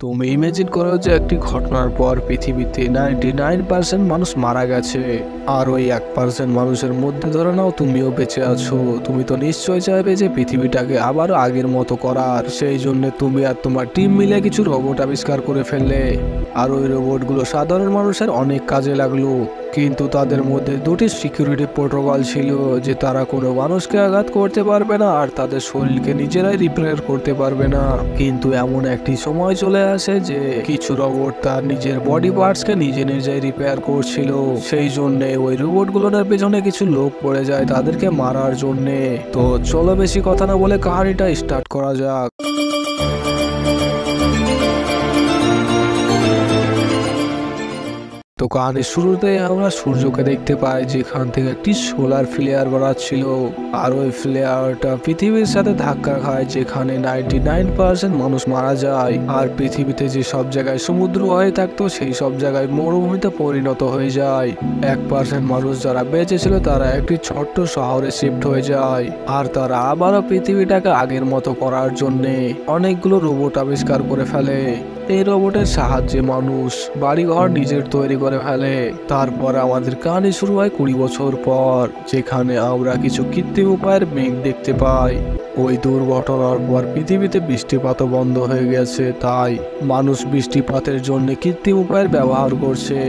তুমি ইমেজিন করো যে একটি ঘটনার পর পৃথিবীতে 99% মানুষ মারা গেছে, আর ওই 1% মানুষের মধ্যে ধরে নাও তুমিও বেঁচে আছো। তুমি তো নিশ্চয় চাইবে যে পৃথিবীটাকে আবারও আগের মতো করার। সেই জন্য তুমি আর তোমার টিম মিলে কিছু রোবট আবিষ্কার করে ফেললে, আর ওই রোবটগুলো সাধারণ মানুষের অনেক কাজে লাগলো। কিন্তু তাদের মধ্যে দুটি সিকিউরিটি প্রোটোকল ছিল, যে তারা কোনো মানুষকে আঘাত করতে পারবে না আর তাদের শরীরকে নিজেরাই রিপেয়ার করতে পারবে না। কিন্তু এমন একটি সময় চলে আসে যে কিছু রোবট তার নিজের বডি পার্টসকে নিজে নিজেই রিপেয়ার করছিল। সেই জন্যে ওই রোবটগুলোর পেছনে কিছু লোক পড়ে যায় তাদেরকে মারার জন্যে। তো চলো বেশি কথা না বলে কাহিনীটা স্টার্ট করা যাক। তো কাহিনীর শুরুতে আমরা সূর্যকে দেখতে পাই, যেখান থেকে একটি সোলার ফ্লেয়ার বাড়াচ্ছিল, আর ওই ফ্লেয়ারটা পৃথিবীর সাথে ধাক্কা খায়, যেখানে 99% মানুষ মারা যায়। আর পৃথিবীতে যে সব জায়গায় সমুদ্র হয়ে থাকতো সেই সব জায়গায় মরুভূমিতে পরিণত হয়ে যায়। 1% মানুষ যারা বেঁচে ছিল তারা একটি ছোট্ট শহরে শিফট হয়ে যায়, আর তারা আবারও পৃথিবীটাকে আগের মতো করার জন্যে অনেকগুলো রোবট আবিষ্কার করে ফেলে। এই রোবটের সাহায্যে মানুষ বাড়িঘর নিজের তৈরি করে ফেলে। তারপর আমাদের কাহিনী শুরু হয় 20 বছর পর, যেখানে আমরা কিছু কৃত্রিম উপায়ের মেঘ দেখতে পাই। ওই দুর্ঘটনার পর পৃথিবীতে বৃষ্টিপাত বন্ধ হয়ে গেছে, তাই মানুষ বৃষ্টিপাতের জন্য কৃত্রিম উপায়ের ব্যবহার করছে।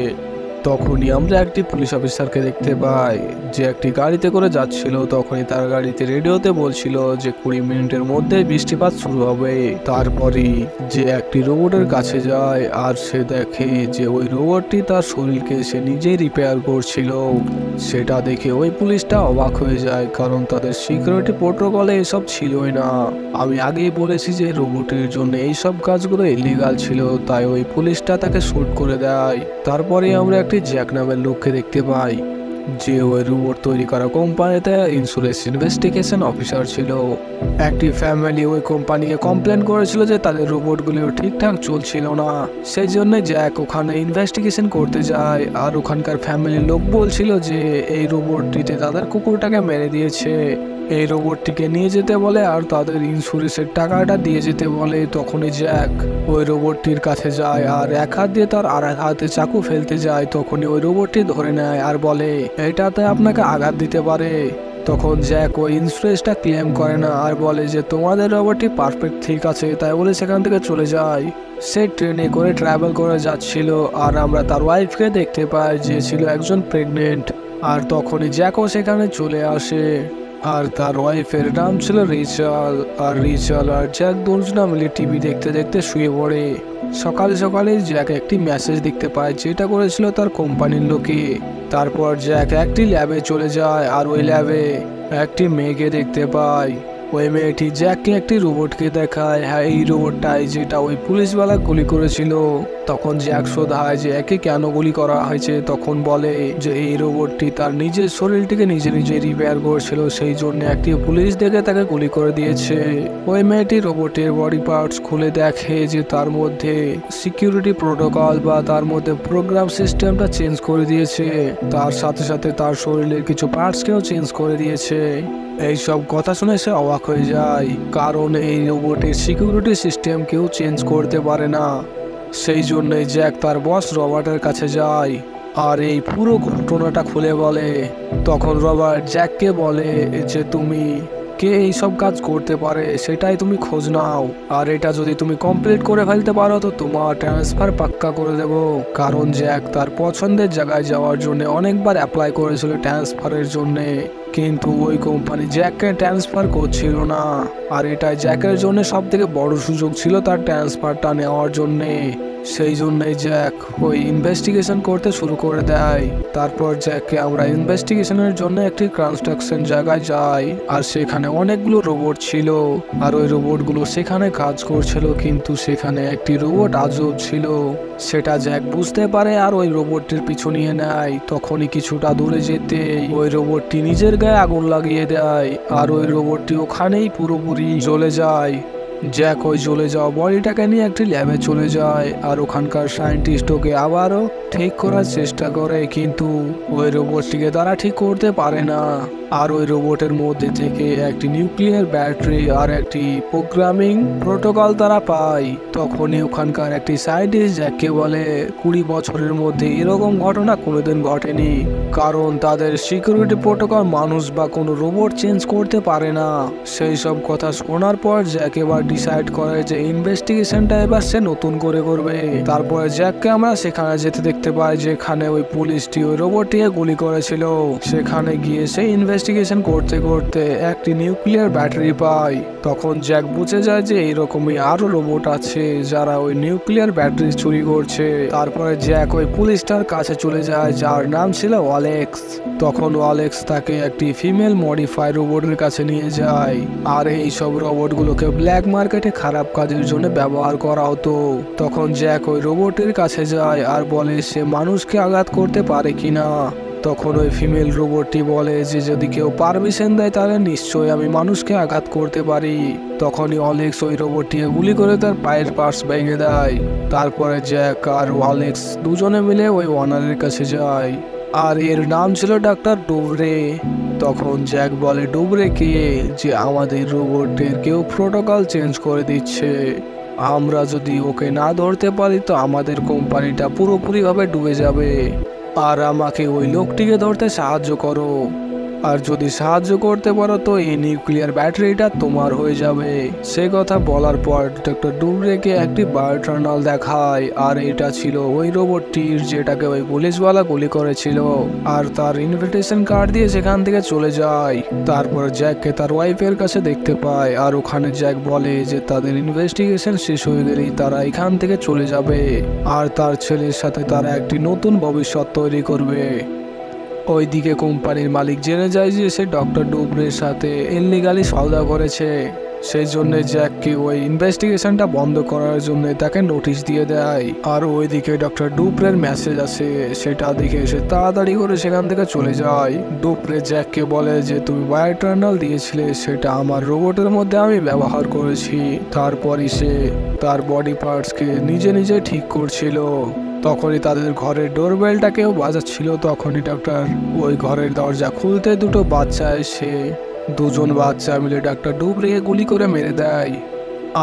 তখনই আমরা একটি পুলিশ অফিসারকে দেখতে পাই, যে একটি গাড়িতে করে যাচ্ছিল। তখনই তার গাড়িতে রেডিওতে বলছিল যে 20 মিনিটের মধ্যে বৃষ্টিপাত শুরু হবে। তারপরই যে একটি রোবটের কাছে যায়, আর সে দেখে যে ওই রোবটটি তার শরীরকে সে নিজেই রিপেয়ার করছিল। সেটা দেখে ওই পুলিশটা অবাক হয়ে যায়, কারণ তাদের সিকিউরিটি প্রোটোকলে এসব ছিলই না। আমি আগেই বলেছি যে রোবটের জন্য এইসব কাজগুলো ইলিগাল ছিল, তাই ওই পুলিশটা তাকে শুট করে দেয়। তারপরে আমরা একটি জ্যাক নামের লোককে দেখতে পাই, যে ওই রোবট তৈরি করা কোম্পানিতে ইন্স্যুরেন্স ইনভেস্টিগেশন অফিসার ছিল। একটি ফ্যামিলি ওই কোম্পানিকে কমপ্লেন করেছিল যে তাদের রোবটগুলো ঠিকঠাক চলছিল না। সেই জন্য জ্যাক ওখানে ইনভেস্টিগেশন করতে যায়, আর ওখানকার ফ্যামিলির লোক বলছিল যে এই রোবটটিতে তাদের কুকুরটাকে মেরে দিয়েছে। এই রোবটটিকে নিয়ে যেতে বলে আর তাদের ইন্স্যুরেন্সের টাকাটা দিয়ে যেতে বলে। তখনই জ্যাক ওই রোবটটির কাছে যায়, আর এক হাত দিয়ে তার আর এক হাতে চাকু ফেলতে যায়। তখনই ওই রোবটটি ধরে নেয় আর বলে এটাতে আপনাকে আঘাত দিতে পারে। তখন জ্যাক ওই ইন্স্যুরেন্সটা ক্লেম করে না, আর বলে যে তোমাদের রোবটটি পারফেক্ট ঠিক আছে, তাই বলে সেখান থেকে চলে যায়। সে ট্রেনে করে ট্রাভেল করে যাচ্ছিল, আর আমরা তার ওয়াইফকে দেখতে পাই, যে ছিল একজন প্রেগনেন্ট। আর তখনই জ্যাকও সেখানে চলে আসে, আর তার ওয়াইফের নাম ছিল রিচাল। আর রিচাল আর জ্যাক দুজনে মিলে টিভি দেখতে দেখতে শুয়ে পড়ে। সকালে সকালে জ্যাক একটি মেসেজ দেখতে পায়, যেটা করেছিল তার কোম্পানির লোকে। তারপর জ্যাক একটি ল্যাবে চলে যায়, আর ওই ল্যাবে একটি মেয়েকে দেখতে পায়। ওই মেয়েটি জ্যাককে একটি রোবটকে দেখায়, হ্যাঁ এই রোবটটাই যেটা ওই পুলিশওয়ালা গুলি করেছিল। তখন জ্যাক শোধায় যে একে কেন গুলি করা হয়েছে। তখন বলে যে এই রোবটটি তার নিজের শরীরটিকে নিজে নিজে রিপেয়ার করছিল, সেই জন্য একটি পুলিশ দেখে তাকে গুলি করে দিয়েছে। ওই মেয়েটি রোবটের বডি পার্টস খুলে দেখে যে তার মধ্যে সিকিউরিটি প্রোটোকল বা তার মধ্যে প্রোগ্রাম সিস্টেমটা চেঞ্জ করে দিয়েছে। তার সাথে সাথে তার শরীরের কিছু পার্টসকেও চেঞ্জ করে দিয়েছে। এইসব কথা শুনে সে অবাক হয়ে যায়, কারণ এই রোবটের সিকিউরিটি সিস্টেম কেউ চেঞ্জ করতে পারে না। সেই জন্যই জ্যাক তার বস রবার্টের কাছে যায়, আর এই পুরো ঘটনাটা খুলে বলে। তখন রবার্ট জ্যাককে বলে যে তুমি কে এইসব কাজ করতে পারে সেটাই তুমি খোঁজ নাও, আর এটা যদি তুমি কমপ্লিট করে ফেলতে পারো তো তোমার ট্রান্সফার পাক্কা করে দেব। কারণ জ্যাক তার পছন্দের জায়গায় যাওয়ার জন্য অনেকবার অ্যাপ্লাই করেছিল ট্রান্সফারের জন্য, কিন্তু ওই কোম্পানি জ্যাককে ট্রান্সফার করছিল না। আর এটাই জ্যাকের জন্য সব থেকে বড় সুযোগ ছিল তার ট্রান্সফারটা নেওয়ার জন্যে। সেই জন্যই জ্যাক ওই ইনভেস্টিগেশন করতে শুরু করে দেয়। তারপর জ্যাককে আমরা ইনভেস্টিগেশনের জন্য একটি কনস্ট্রাকশন জায়গায় যাই, আর সেখানে অনেকগুলো রোবট ছিল, আর ওই রোবটগুলো সেখানে কাজ করছিল। কিন্তু সেখানে একটি রোবট আজব ছিল, সেটা জ্যাক বুঝতে পারে, আর ওই রোবটটির পিছু নিয়ে নেয়। তখনই কিছুটা দূরে যেতে ওই রোবটটি নিজের গায়ে আগুন লাগিয়ে দেয়, আর ওই রোবটটি ওখানেই পুরোপুরি জ্বলে যায়। জ্যাক ওই জ্বলে যাওয়া বডিটাকে নিয়ে একটি ল্যাবে চলে যায়, আর ওখানকার সায়েন্টিস্ট ওকে আবারও ঠিক করার চেষ্টা করে, কিন্তু ওই রোবটটিকে তারা ঠিক করতে পারে না। আর ওই রোবটের মধ্যে থেকে একটি নিউক্লিয়ার ব্যাটারি আর একটি প্রোগ্রামিং প্রোটোকল তারা পায়। তখনই ওখানকার একটি সায়েন্টিস্ট জ্যাককে বলে 20 বছরের মধ্যে এরকম ঘটনা কোনোদিন ঘটেনি, কারণ তাদের সিকিউরিটি প্রোটোকল মানুষ বা কোনো রোবট চেঞ্জ করতে পারে না। সেই সব কথা শোনার পর জ্যাক এবার ডিসাইড করে যে ইনভেস্টিগেশনটা এবার সে নতুন করে করবে। তারপরে জ্যাককে আমরা সেখানে যেতে দেখতে পাই যেখানে ওই পুলিশটি ওই রোবটটিকে গুলি করেছিল। সেখানে গিয়ে সে ইনভেস্টিগেশন করতে করতে একটি নিউক্লিয়ার ব্যাটারি পায়। তখন জ্যাক বুঝে যায় যে এইরকমই আরো রোবট আছে যারা ওই নিউক্লিয়ার ব্যাটারি চুরি করছে। তারপরে জ্যাক ওই পুলিশটার কাছে চলে যায় যার নাম ছিল অ্যালেক্স। তখন অ্যালেক্স তাকে একটি ফিমেল মডিফাই রোবটের কাছে নিয়ে যায়। আর এই সব রোবটগুলোকে ব্ল্যাক মার্কেটে খারাপ কাজের জন্য ব্যবহার করা হতো। তখন জ্যাক ওই রোবটের কাছে যায় আর বলে সে মানুষকে আঘাত করতে পারে কিনা। তখন ওই ফিমেল রোবটটি বলে যে যদি কেউ পারমিশন দেয় তাহলে নিশ্চয়ই আমি মানুষকে আঘাত করতে পারি। তখনই অ্যালেক্স ওই রোবটটিকে গুলি করে তার পায়ের পার্টস ভেঙে দেয়। তারপরে জ্যাক আর অ্যালেক্স দুজনে মিলে ওই ওনারের কাছে যায়, আর এর নাম ছিল ডাক্তার ডুবরে। তখন জ্যাক বলে ডুবরে কে, যে আমাদের রোবটের কেউ প্রোটোকল চেঞ্জ করে দিচ্ছে, আমরা যদি ওকে না ধরতে পারি তো আমাদের কোম্পানিটা পুরোপুরিভাবে ডুবে যাবে, আর আমাকে ওই লোকটিকে ধরতে সাহায্য করো, আর যদি সাহায্য করতে পারো তো এই নিউক্লিয়ার ব্যাটারিটা তোমার হয়ে যাবে। সে কথা বলার পর ডক্টর ডুবরেকে একটি বায়োটার্নাল দেখায়, আর এটা ছিল ওই রোবটটির যেটাকে ওই পুলিশওয়ালা গুলি করেছিল, আর তার ইনভিটেশন কার্ড দিয়ে সেখান থেকে চলে যায়। তারপর জ্যাককে তার ওয়াইফের কাছে দেখতে পায়, আর ওখানে জ্যাক বলে যে তাদের ইনভেস্টিগেশন শেষ হয়ে গেলেই তারা এখান থেকে চলে যাবে, আর তার ছেলের সাথে তারা একটি নতুন ভবিষ্যৎ তৈরি করবে। ওইদিকে কোম্পানির মালিক জেনে যায় যে সে ডক্টর ডুবরের সাথে ইনলিগালি সওদা করেছে। সেই জন্য জ্যাককে ওই ইনভেস্টিগেশনটা বন্ধ করার জন্য তাকে নোটিশ দিয়ে দেয়। আর ওইদিকে ডক্টর ডুবরের মেসেজ আছে, সেটা দেখে সে তাড়াতাড়ি করে সেখান থেকে চলে যায়। ডুবরে জ্যাককে বলে যে তুমি বায়োটার্নাল দিয়েছিলে সেটা আমার রোবটের মধ্যে আমি ব্যবহার করেছি। তারপরই সে তার বডি পার্টসকে নিজে নিজে ঠিক করছিল। তখনই তাদের ঘরের ডোরবেলটাকেও বাজাচ্ছিল। তখনই ডাক্তার ওই ঘরের দরজা খুলতে দুটো বাচ্চা এসে দুজন বাচ্চা মিলে ডাক্তার ডুবরেকে গুলি করে মেরে দেয়,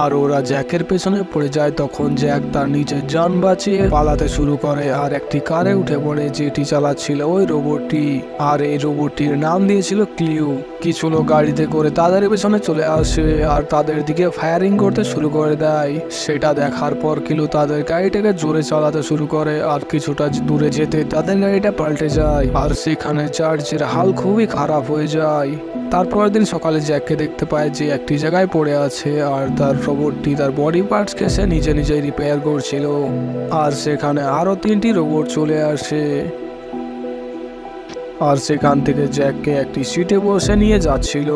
আর ওরা জ্যাকের পেছনে পড়ে যায়। তখন জ্যাক তার নিজের জান বাঁচিয়ে পালাতে শুরু করে আর একটি কারে উঠে পড়ে যেটি চালাচ্ছিল ওই রোবটটি, আর এই রোবটটির নাম দিয়েছিল ক্লিউ। কিছু লোক গাড়িতে করে তাদের পেছনে চলে আসে আর তাদের দিকে ফায়ারিং করতে শুরু করে দেয়। সেটা দেখার পর ক্লিউ তাদের গাড়িটাকে জোরে চালাতে শুরু করে, আর কিছুটা দূরে যেতে তাদের গাড়িটা পাল্টে যায়, আর সেখানে চার্চের হাল খুবই খারাপ হয়ে যায়। তারপরের দিন সকালে জ্যাককে দেখতে পায় যে একটি জায়গায় পড়ে আছে, আর তার রোবটটি তার বডি পার্টসকে সে নিজে নিজেই রিপেয়ার করছিল। আর সেখানে আরো 3টি রোবট চলে আসে, আর সেখান থেকে জ্যাককে একটি সিটে বসে নিয়ে যাচ্ছিল,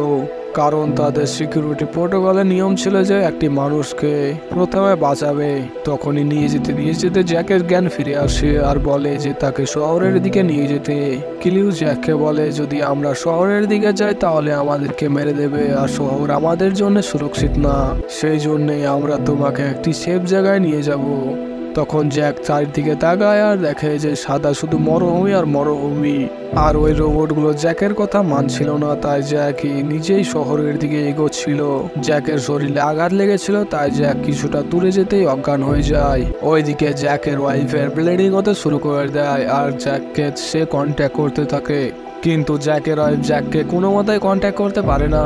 কারণ তাদের সিকিউরিটি প্রোটোকলের নিয়ম ছিল যে একটি মানুষকে প্রথমে বাঁচাবে। তখনই নিয়ে যেতে জ্যাকের জ্ঞান ফিরে আসে আর বলে যে তাকে শহরের দিকে নিয়ে যেতে। ক্লিউ জ্যাককে বলে যদি আমরা শহরের দিকে যাই তাহলে আমাদেরকে মেরে দেবে, আর শহর আমাদের জন্য সুরক্ষিত না, সেই জন্যই আমরা তোমাকে একটি সেফ জায়গায় নিয়ে যাব। তখন জ্যাক চারিদিকে তাকায় আর দেখে যে সাদা শুধু মরুভূমি আর মরুভূমি, আর ওই রোবটগুলো জ্যাকের কথা মানছিল না, তাই জ্যাক নিজেই শহরের দিকে এগোচ্ছিল। জ্যাকের শরীরে আঘাত লেগেছিল, তাই জ্যাক কিছুটা দূরে যেতেই অজ্ঞান হয়ে যায়। ওইদিকে জ্যাকের ওয়াইফের ব্লিডিং হতে শুরু করে দেয়, আর জ্যাককে সে কন্ট্যাক্ট করতে থাকে, কিন্তু জ্যাকের ওয়াইফ জ্যাককে কোনো মতেই কন্ট্যাক্ট করতে পারে না।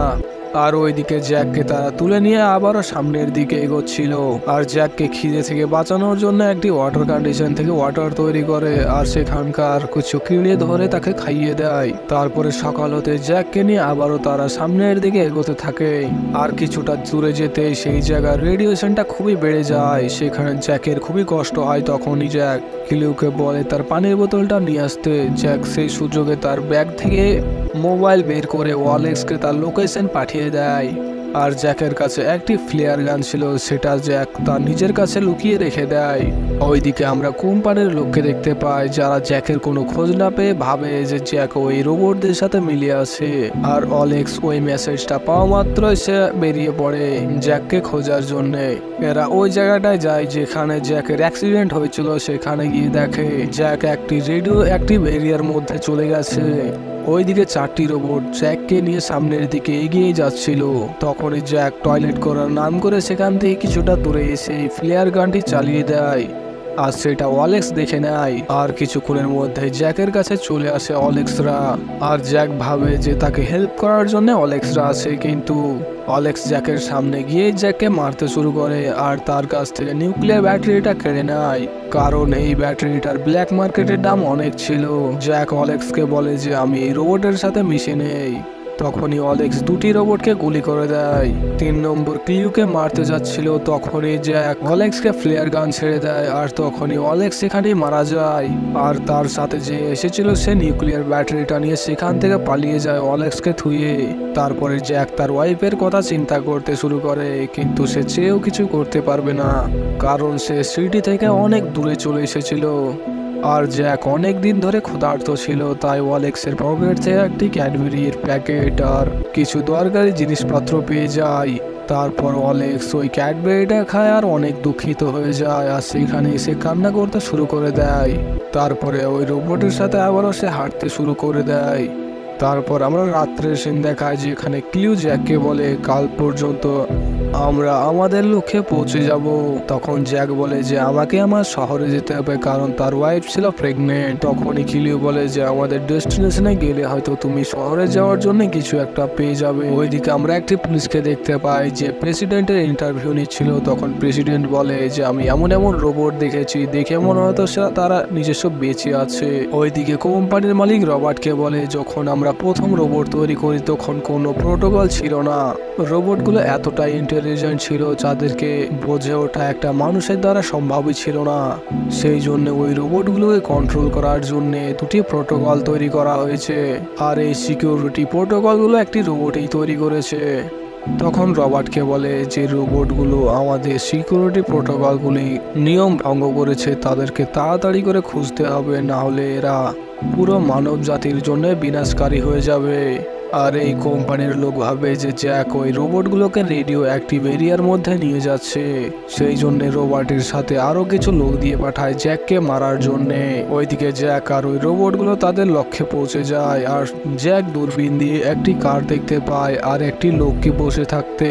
আর ওইদিকে জ্যাককে তারা তুলে নিয়ে আবারও সামনের দিকে এগোচ্ছিল, আর জ্যাককে খিদে থেকে বাঁচানোর জন্য একটি ওয়াটার কন্ডিশন থেকে ওয়াটার তৈরি করে, আর সেখানকার কিছু কিনে ধরে তাকে খাইয়ে দেয়। তারপরে সকাল হতে জ্যাককে নিয়ে আবারও তারা সামনের দিকে এগোতে থাকে, আর কিছুটা দূরে যেতে সেই জায়গার রেডিয়েশনটা খুবই বেড়ে যায়। সেখানে জ্যাকের খুবই কষ্ট হয়। তখনই জ্যাক ক্লিউকে বলে তার পানির বোতলটা নিয়ে আসতে। জ্যাক সেই সুযোগে তার ব্যাগ থেকে মোবাইল বের করে অ্যালেক্সকে তার লোকেশন পাঠিয়ে দেয়, আর জ্যাকের কাছে একটি ফ্লেয়ার গান ছিল, সেটা জ্যাক তার নিজের কাছে লুকিয়ে রেখে দেয়। ওইদিকে আমরা কোম্পানির লোককে দেখতে পাই যারা জ্যাকের কোনো খোঁজ না পেয়ে ভাবে যে জ্যাক ওই রোবটদের সাথে মিলিয়ে আছে, আর অ্যালেক্স ওই মেসেজটা পাওয়া মাত্রই সে বেরিয়ে পড়ে জ্যাককে খোঁজার জন্য। এরা ওই জায়গাটায় যায় যেখানে জ্যাকের অ্যাক্সিডেন্ট হয়েছিল। সেখানে গিয়ে দেখে জ্যাক একটি রেডিও অ্যাক্টিভ এরিয়ার মধ্যে চলে গেছে। ওইদিকে 4টি রোবট জ্যাককে নিয়ে সামনের দিকে এগিয়ে যাচ্ছিল। তখনই জ্যাক টয়লেট করার নাম করে সেখান থেকে কিছুটা দূরে এসে ফ্লেয়ার গানটি চালিয়ে দেয়, আর সেটা অলেক্স দেখে নেয়। আর কিছুক্ষণের মধ্যে জ্যাকের কাছে চলে আসে অলেক্সরা, আর জ্যাক ভাবে যে তাকে হেল্প করার জন্য অলেক্সরা আসে, কিন্তু অলেক্স জ্যাকের সামনে গিয়ে জ্যাককে মারতে শুরু করে আর তার কাছ থেকে নিউক্লিয়ার ব্যাটারিটা কেড়ে নেয়, কারণ এই ব্যাটারিটার ব্ল্যাক মার্কেটের দাম অনেক ছিল। জ্যাক অলেক্সকে বলে যে আমি এই রোবটের সাথে মিশে নেই। তখনই অলেক্স 2টি রোবটকে গুলি করে দেয়। 3 নম্বর ক্লিউকে মারতে যাচ্ছিল, তখনই জ্যাক অলেক্সকে ফ্লেয়ার গান ছেড়ে দেয়, আর তখনই অলেক্স সেখানেই মারা যায়। আর তার সাথে যে এসেছিল সে নিউক্লিয়ার ব্যাটারিটা নিয়ে সেখান থেকে পালিয়ে যায় অলেক্সকে থুয়ে। তারপরে জ্যাক তার ওয়াইফের কথা চিন্তা করতে শুরু করে, কিন্তু সে চেয়েও কিছু করতে পারবে না, কারণ সে সিটি থেকে অনেক দূরে চলে এসেছিল। আর জ্যাক অনেক দিন ধরে ক্ষুধার্ত ছিল, তাই অলেক্সের পকেট থেকে একটি ক্যাডবেরির প্যাকেট আর কিছু দরকারি জিনিসপত্র পেয়ে যায়। তারপর অলেক্স ওই ক্যাডবেরিটা খায় আর অনেক দুঃখিত হয়ে যায়, আর সেখানে এসে কান্না করতে শুরু করে দেয়। তারপরে ওই রোবটের সাথে আবারও সে হাঁটতে শুরু করে দেয়। তারপর আমরা রাত্রের সিন দেখায়, যেখানে ক্লিউ জ্যাককে বলে কাল পর্যন্ত আমরা আমাদের লক্ষ্যে পৌঁছে যাব। তখন জ্যাক বলে যে আমাকে আমার শহরে যেতে হবে, কারণ তার ওয়াইফ ছিল প্রেগনেন্ট। তখনই ক্লিউ বলে যে আমাদের ডেস্টিনেশনে গেলে হয়তো তুমি শহরে যাওয়ার জন্য কিছু একটা পেয়ে যাবে। ওইদিকে আমরা একটি পুলিশকে দেখতে পাই যে প্রেসিডেন্টের ইন্টারভিউ নিচ্ছিল। তখন প্রেসিডেন্ট বলে যে আমি এমন এমন রোবট দেখেছি, দেখে মনে হয়তো তারা নিজস্ব বেঁচে আছে। ওইদিকে কোম্পানির মালিক রবার্টকে বলে যখন আমরা প্রথম রোবট তৈরি করি তখন কোনো প্রোটোকল ছিল না, রোবটগুলো এতটাই ইন্টেলিজেন্ট ছিল যাদেরকে বোঝে ওঠা একটা মানুষের দ্বারা সম্ভবই ছিল না। সেই জন্য ওই রোবটগুলোকে কন্ট্রোল করার জন্য 2টি প্রোটোকল তৈরি করা হয়েছে, আর এই সিকিউরিটি প্রোটোকলগুলো একটি রোবটই তৈরি করেছে। তখন রবার্টকে বলে যে রোবটগুলো আমাদের সিকিউরিটি প্রোটোকলগুলি নিয়ম ভঙ্গ করেছে, তাদেরকে তাড়াতাড়ি করে খুঁজতে হবে, না হলে এরা পুরো মানব জাতির জন্য বিনাশকারী হয়ে যাবে। আর এই কোম্পানির লোক ভাবে যে জ্যাক ওই রোবটগুলোকে রেডিও অ্যাক্টিভ এরিয়ার মধ্যে নিয়ে যাচ্ছে, সেই জন্য রোবটের সাথে আরো কিছু লোক দিয়ে পাঠায় জ্যাককে মারার জন্য। ওইদিকে জ্যাক আর ওই রোবটগুলো তাদের লক্ষ্যে পৌঁছে যায়, আর জ্যাক দূরবীন দিয়ে একটি কার দেখতে পায় আর একটি লোককে বসে থাকতে,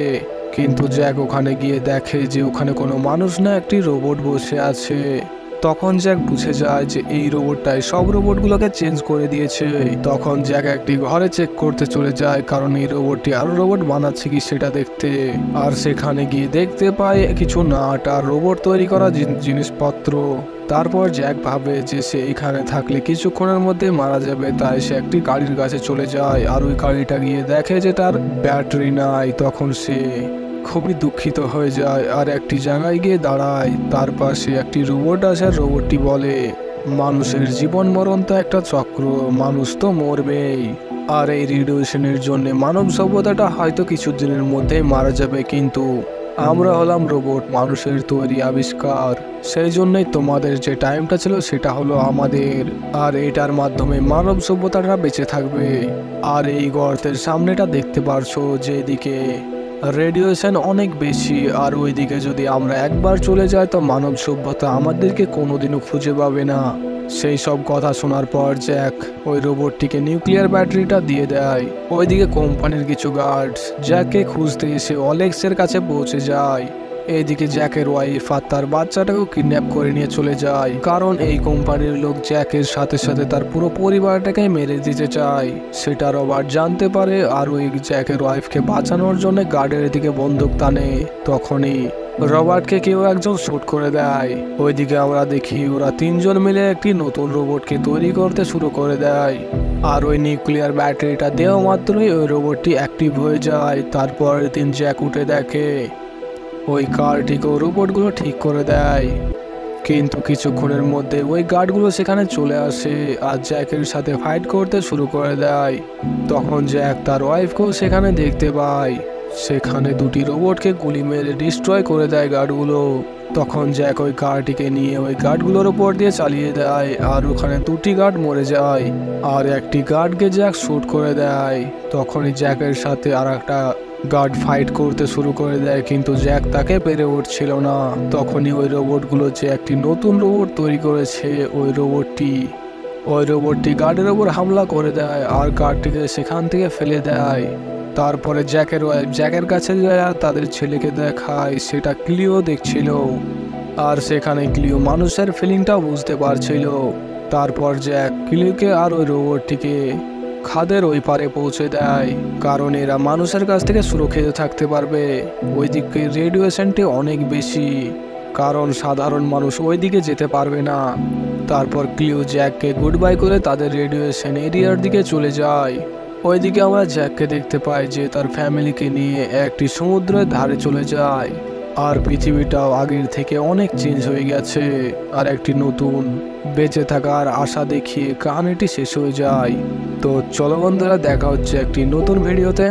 কিন্তু জ্যাক ওখানে গিয়ে দেখে যে ওখানে কোনো মানুষ না, একটি রোবট বসে আছে। তখন জ্যাক বুঝে যায় যে এই রোবটটাই সব রোবটগুলোকে চেঞ্জ করে দিয়েছে। তখন জ্যাক একটি ঘরে চেক করতে চলে যায়, কারণ এই রোবটটি আরো রোবট বানাচ্ছে কি সেটা দেখতে। আর সেখানে গিয়ে দেখতে পায় কিছু নাট আর রোবট তৈরি করা জিনিসপত্র। তারপর জ্যাক ভাবে যে সে এখানে থাকলে কিছুক্ষণের মধ্যে মারা যাবে, তাই সে একটি গাড়ির কাছে চলে যায়, আর ওই গাড়িটা গিয়ে দেখে যে তার ব্যাটারি নাই। তখন সে খুবই দুঃখিত হয়ে যায় আর একটি জায়গায় গিয়ে দাঁড়ায়। তার পাশে একটি রোবট আসে, আর রোবটটি বলে মানুষের জীবন মরণ তো একটা চক্র, মানুষ তো মরবেই, আর এই রেডিয়েশনের জন্য মানব সভ্যতাটা হয়তো কিছুদিনের মধ্যেই মারা যাবে, কিন্তু আমরা হলাম রোবট, মানুষের তৈরি আবিষ্কার, সেই জন্যই তোমাদের যে টাইমটা ছিল সেটা হলো আমাদের, আর এটার মাধ্যমে মানব সভ্যতাটা বেঁচে থাকবে। আর এই গর্তের সামনেটা দেখতে পারছো যেদিকে রেডিয়েশন অনেক বেশি, আর ওইদিকে যদি আমরা একবার চলে যাই তো মানব সভ্যতা আমাদেরকে কোনোদিনও খুঁজে পাবে না। সেই সব কথা শোনার পর জ্যাক ওই রোবটটিকে নিউক্লিয়ার ব্যাটারিটা দিয়ে দেয়। ওইদিকে কোম্পানির কিছু গার্ডস জ্যাককে খুঁজতে এসে অলেক্সের কাছে পৌঁছে যায়। এইদিকে জ্যাকের ওয়াইফ আর তার বাচ্চাটাকেও কিডন্যাপ করে নিয়ে চলে যায়, কারণ এই কোম্পানির লোক জ্যাকের সাথে সাথে তার পুরো পরিবারটাকে মেরে দিতে চায়। সেটা রবার্ট জানতে পারে, আর ওই জ্যাকের ওয়াইফকে বাঁচানোর জন্য গার্ডের দিকে বন্দুক টানে। তখনই রবার্টকে কেউ একজন শুট করে দেয়। ওইদিকে আমরা দেখি ওরা 3জন মিলে একটি নতুন রোবটকে তৈরি করতে শুরু করে দেয়, আর ওই নিউক্লিয়ার ব্যাটারিটা দেওয়া মাত্রই ওই রোবটটি অ্যাক্টিভ হয়ে যায়। তারপরের দিন জ্যাক উঠে দেখে ওই কারটিকেও রোবটগুলো ঠিক করে দেয়, কিন্তু কিছুক্ষণের মধ্যে ওই গার্ডগুলো সেখানে চলে আসে আর জ্যাকের সাথে ফাইট করতে শুরু করে দেয়। তখন জ্যাক তার ওয়াইফকেও সেখানে দেখতে পায়, সেখানে 2টি রোবটকে গুলি মেরে ডিস্ট্রয় করে দেয় গার্ডগুলো। তখন জ্যাক ওই কারটিকে নিয়ে ওই গার্ডগুলোর উপর দিয়ে চালিয়ে দেয়, আর ওখানে 2টি গার্ড মরে যায়, আর একটি গার্ডকে জ্যাক শুট করে দেয়। তখনই জ্যাকের সাথে আর একটা গার্ড ফাইট করতে শুরু করে দেয়, কিন্তু জ্যাক তাকে পেরে উঠছিল না। তখনই ওই রোবটগুলো যে একটি নতুন রোবট তৈরি করেছে, ওই রোবটটি ওই রোবটটি গার্ডের ওপর হামলা করে দেয় আর গার্ডটিকে সেখান থেকে ফেলে দেয়। তারপরে জ্যাকের ওয়াইফ জ্যাকের কাছে যায় আর তাদের ছেলেকে দেখায়, সেটা ক্লিও দেখছিল। আর সেখানে ক্লিও মানুষের ফিলিংটাও বুঝতে পারছিল। তারপর জ্যাক ক্লিওকে আর ওই রোবটটিকে খাদের ওই পারে পৌঁছে দেয়, কারণ এরা মানুষের কাছ থেকে সুরক্ষিত থাকতে পারবে। ওইদিকে রেডিয়েশনটি অনেক বেশি, কারণ সাধারণ মানুষ ওইদিকে যেতে পারবে না। তারপর ক্লিও জ্যাককে গুড বাই করে তাদের রেডিয়েশন এরিয়ার দিকে চলে যায়। ওইদিকে আমরা জ্যাককে দেখতে পাই যে তার ফ্যামিলিকে নিয়ে একটি সমুদ্রের ধারে চলে যায়। আর পৃথিবীটাও আগের থেকে অনেক চেঞ্জ হয়ে গেছে, আর একটি নতুন বেঁচে থাকার আশা দেখিয়ে কাহিনীটি শেষ হয়ে যায়। তো চলো বন্ধুরা, দেখা হচ্ছে একটি নতুন ভিডিওতে।